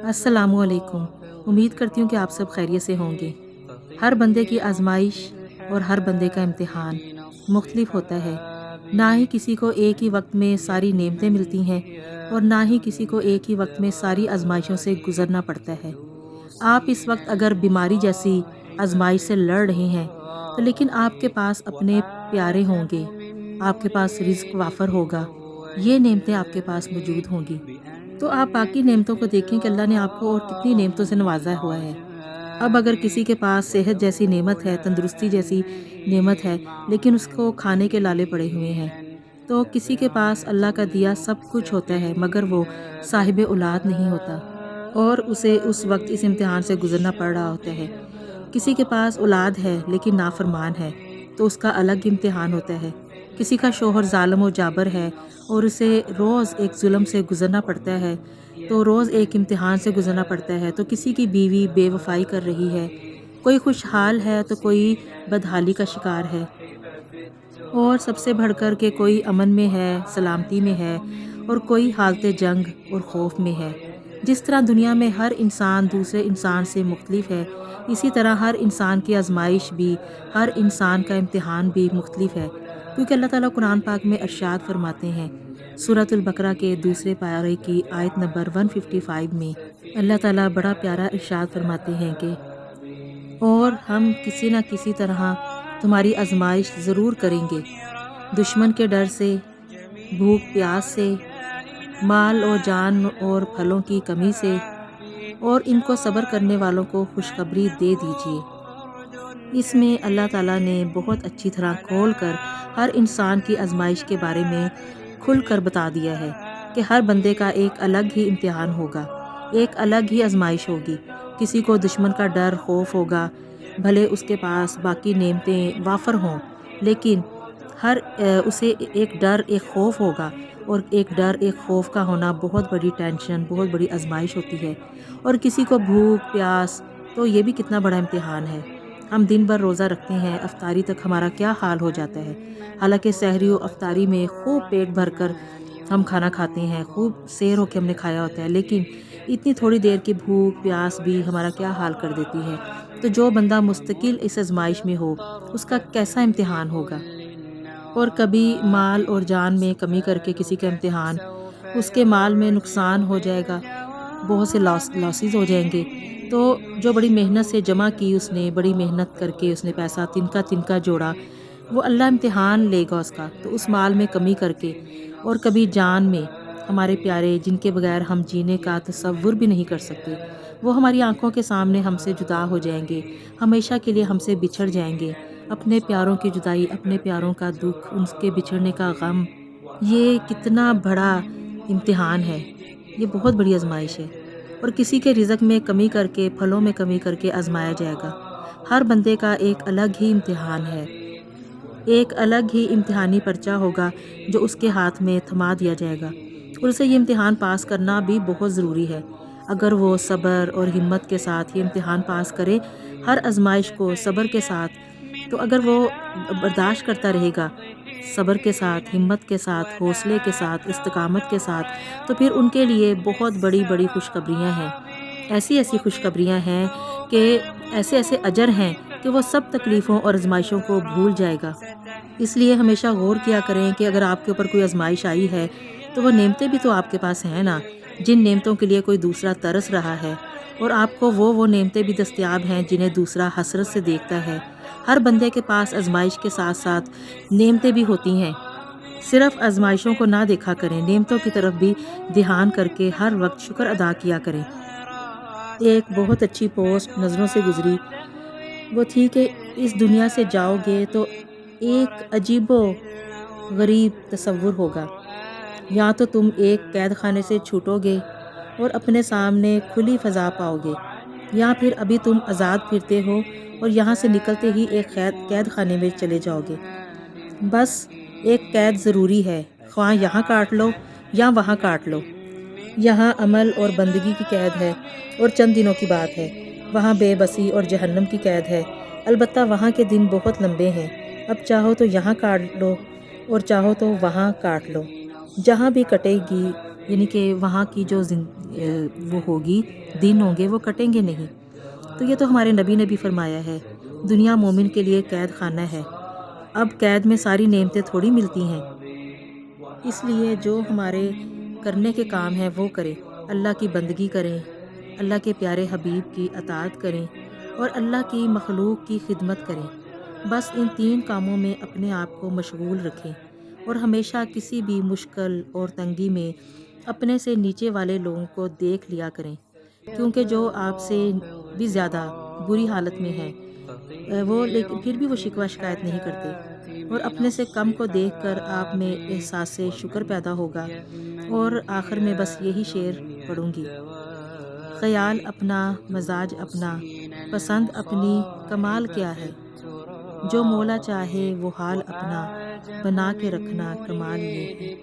السلام علیکم۔ امید کرتی ہوں کہ آپ سب خیریت سے ہوں گے۔ ہر بندے کی آزمائش اور ہر بندے کا امتحان مختلف ہوتا ہے۔ نہ ہی کسی کو ایک ہی وقت میں ساری نعمتیں ملتی ہیں اور نہ ہی کسی کو ایک ہی وقت میں ساری آزمائشوں سے گزرنا پڑتا ہے۔ آپ اس وقت اگر بیماری جیسی آزمائش سے لڑ رہے ہیں تو لیکن آپ کے پاس اپنے پیارے ہوں گے، آپ کے پاس رزق وافر ہوگا، یہ نعمتیں آپ کے پاس موجود ہوں گی۔ تو آپ باقی نعمتوں کو دیکھیں کہ اللہ نے آپ کو اور کتنی نعمتوں سے نوازا ہوا ہے۔ اب اگر کسی کے پاس صحت جیسی نعمت ہے، تندرستی جیسی نعمت ہے، لیکن اس کو کھانے کے لالے پڑے ہوئے ہیں، تو کسی کے پاس اللہ کا دیا سب کچھ ہوتا ہے مگر وہ صاحب اولاد نہیں ہوتا اور اسے اس وقت اس امتحان سے گزرنا پڑ رہا ہوتا ہے۔ کسی کے پاس اولاد ہے لیکن نافرمان ہے تو اس کا الگ امتحان ہوتا ہے۔ کسی کا شوہر ظالم و جابر ہے اور اسے روز ایک ظلم سے گزرنا پڑتا ہے تو روز ایک امتحان سے گزرنا پڑتا ہے۔ تو کسی کی بیوی بے وفائی کر رہی ہے، کوئی خوشحال ہے تو کوئی بدحالی کا شکار ہے، اور سب سے بڑھ کر کے کوئی امن میں ہے، سلامتی میں ہے، اور کوئی حالت جنگ اور خوف میں ہے۔ جس طرح دنیا میں ہر انسان دوسرے انسان سے مختلف ہے، اسی طرح ہر انسان کی آزمائش بھی، ہر انسان کا امتحان بھی مختلف ہے، کیونکہ اللہ تعالیٰ قرآن پاک میں ارشاد فرماتے ہیں سورۃ البقرہ کے دوسرے پارے کی آیت نمبر 155 میں اللہ تعالیٰ بڑا پیارا ارشاد فرماتے ہیں کہ اور ہم کسی نہ کسی طرح تمہاری آزمائش ضرور کریں گے، دشمن کے ڈر سے، بھوک پیاس سے، مال اور جان اور پھلوں کی کمی سے، اور ان کو صبر کرنے والوں کو خوشخبری دے دیجیے۔ اس میں اللہ تعالیٰ نے بہت اچھی طرح کھول کر ہر انسان کی آزمائش کے بارے میں کھل کر بتا دیا ہے کہ ہر بندے کا ایک الگ ہی امتحان ہوگا، ایک الگ ہی آزمائش ہوگی۔ کسی کو دشمن کا ڈر خوف ہوگا، بھلے اس کے پاس باقی نعمتیں وافر ہوں، لیکن اسے ایک ڈر ایک خوف ہوگا، اور ایک ڈر ایک خوف کا ہونا بہت بڑی ٹینشن، بہت بڑی آزمائش ہوتی ہے۔ اور کسی کو بھوک پیاس، تو یہ بھی کتنا بڑا امتحان ہے۔ ہم دن بھر روزہ رکھتے ہیں، افطاری تک ہمارا کیا حال ہو جاتا ہے، حالانکہ سحری و افطاری میں خوب پیٹ بھر کر ہم کھانا کھاتے ہیں، خوب سیر ہو کے ہم نے کھایا ہوتا ہے، لیکن اتنی تھوڑی دیر کی بھوک پیاس بھی ہمارا کیا حال کر دیتی ہے۔ تو جو بندہ مستقل اس آزمائش میں ہو اس کا کیسا امتحان ہوگا۔ اور کبھی مال اور جان میں کمی کر کے کسی کا امتحان، اس کے مال میں نقصان ہو جائے گا، بہت سے لاسز ہو جائیں گے، تو جو بڑی محنت سے جمع کی، اس نے بڑی محنت کر کے اس نے پیسہ تنکا جوڑا، وہ اللہ امتحان لے گا اس کا، تو اس مال میں کمی کر کے۔ اور کبھی جان میں ہمارے پیارے جن کے بغیر ہم جینے کا تصور بھی نہیں کر سکتے، وہ ہماری آنکھوں کے سامنے ہم سے جدا ہو جائیں گے، ہمیشہ کے لیے ہم سے بچھڑ جائیں گے۔ اپنے پیاروں کی جدائی، اپنے پیاروں کا دکھ، ان کے بچھڑنے کا غم، یہ کتنا بڑا امتحان ہے، یہ بہت بڑی آزمائش ہے۔ اور کسی کے رزق میں کمی کر کے، پھلوں میں کمی کر کے آزمایا جائے گا۔ ہر بندے کا ایک الگ ہی امتحان ہے، ایک الگ ہی امتحانی پرچہ ہوگا جو اس کے ہاتھ میں تھما دیا جائے گا، اور اسے یہ امتحان پاس کرنا بھی بہت ضروری ہے۔ اگر وہ صبر اور ہمت کے ساتھ یہ امتحان پاس کرے، ہر آزمائش کو صبر کے ساتھ، تو اگر وہ برداشت کرتا رہے گا صبر کے ساتھ، ہمت کے ساتھ، حوصلے کے ساتھ، استقامت کے ساتھ، تو پھر ان کے لیے بہت بڑی بڑی خوشخبریاں ہیں، ایسی ایسی خوشخبریاں ہیں کہ ایسے ایسے اجر ہیں کہ وہ سب تکلیفوں اور آزمائشوں کو بھول جائے گا۔ اس لیے ہمیشہ غور کیا کریں کہ اگر آپ کے اوپر کوئی آزمائش آئی ہے تو وہ نعمتیں بھی تو آپ کے پاس ہیں نا، جن نعمتوں کے لیے کوئی دوسرا ترس رہا ہے، اور آپ کو وہ نعمتیں بھی دستیاب ہیں جنہیں دوسرا حسرت سے دیکھتا ہے۔ ہر بندے کے پاس آزمائش کے ساتھ ساتھ نعمتیں بھی ہوتی ہیں، صرف آزمائشوں کو نہ دیکھا کریں، نعمتوں کی طرف بھی دھیان کر کے ہر وقت شکر ادا کیا کریں۔ ایک بہت اچھی پوسٹ نظروں سے گزری، وہ تھی کہ اس دنیا سے جاؤ گے تو ایک عجیب و غریب تصور ہوگا، یا تو تم ایک قید خانے سے چھوٹو گے اور اپنے سامنے کھلی فضا پاؤ گے، یا پھر ابھی تم آزاد پھرتے ہو اور یہاں سے نکلتے ہی ایک قید خانے میں چلے جاؤ گے۔ بس ایک قید ضروری ہے، خواہ یہاں کاٹ لو یا وہاں کاٹ لو۔ یہاں عمل اور بندگی کی قید ہے اور چند دنوں کی بات ہے، وہاں بے بسی اور جہنم کی قید ہے، البتہ وہاں کے دن بہت لمبے ہیں۔ اب چاہو تو یہاں کاٹ لو اور چاہو تو وہاں کاٹ لو، جہاں بھی کٹے گی یعنی کہ وہاں کی جو وہ ہوگی، دن ہوں گے وہ کٹیں گے نہیں۔ تو یہ تو ہمارے نبی نے بھی فرمایا ہے، دنیا مومن کے لیے قید خانہ ہے، اب قید میں ساری نعمتیں تھوڑی ملتی ہیں۔ اس لیے جو ہمارے کرنے کے کام ہیں وہ کریں، اللہ کی بندگی کریں، اللہ کے پیارے حبیب کی اطاعت کریں اور اللہ کی مخلوق کی خدمت کریں۔ بس ان 3 کاموں میں اپنے آپ کو مشغول رکھیں اور ہمیشہ کسی بھی مشکل اور تنگی میں اپنے سے نیچے والے لوگوں کو دیکھ لیا کریں، کیونکہ جو آپ سے بھی زیادہ بری حالت میں ہے وہ لیکن پھر بھی وہ شکوہ شکایت نہیں کرتے، اور اپنے سے کم کو دیکھ کر آپ میں احساس شکر پیدا ہوگا۔ اور آخر میں بس یہی شعر پڑھوں گی: خیال اپنا، مزاج اپنا، پسند اپنی، کمال کیا ہے، جو مولا چاہے وہ حال اپنا بنا کے رکھنا، کمال یہ ہے۔